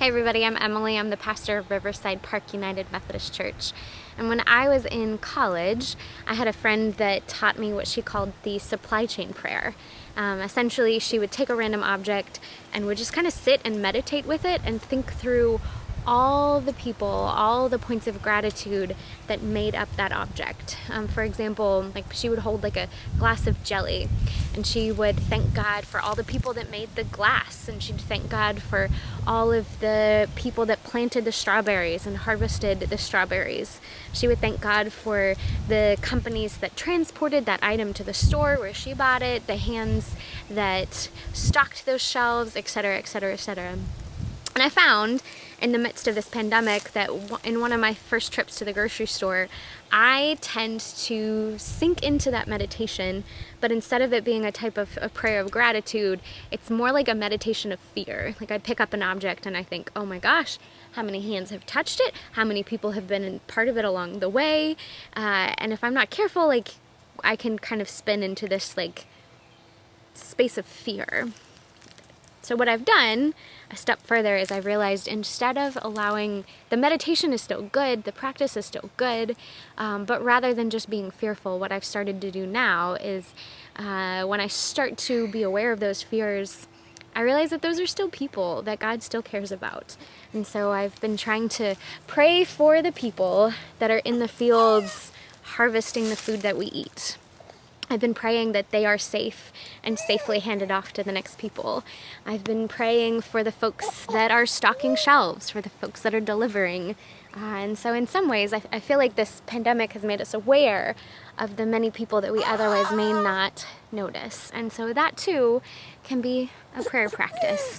Hey everybody, I'm Emily. I'm the pastor of Riverside Park United Methodist Church. And when I was in college, I had a friend that taught me what she called the supply chain prayer. Essentially, she would take a random object and would just kind of sit and meditate with it and think through all the people, all the points of gratitude that made up that object. For example, like she would hold like a glass of jelly and she would thank God for all the people that made the glass, and she'd thank God for all of the people that planted the strawberries and harvested the strawberries. She would thank God for the companies that transported that item to the store where she bought it, the hands that stocked those shelves, etc., etc., etc. And I found in the midst of this pandemic that in one of my first trips to the grocery store, I tend to sink into that meditation, but instead of it being a type of a prayer of gratitude, it's more like a meditation of fear. Like I pick up an object and I think, oh my gosh, how many hands have touched it? How many people have been part of it along the way? And if I'm not careful, like I can kind of spin into this like space of fear. So what I've done a step further is I've realized instead of allowing, the meditation is still good, the practice is still good, but rather than just being fearful, what I've started to do now is when I start to be aware of those fears, I realize that those are still people that God still cares about. And so I've been trying to pray for the people that are in the fields harvesting the food that we eat. I've been praying that they are safe and safely handed off to the next people. I've been praying for the folks that are stocking shelves, for the folks that are delivering. And so in some ways, I feel like this pandemic has made us aware of the many people that we otherwise may not notice. And so that too can be a prayer practice.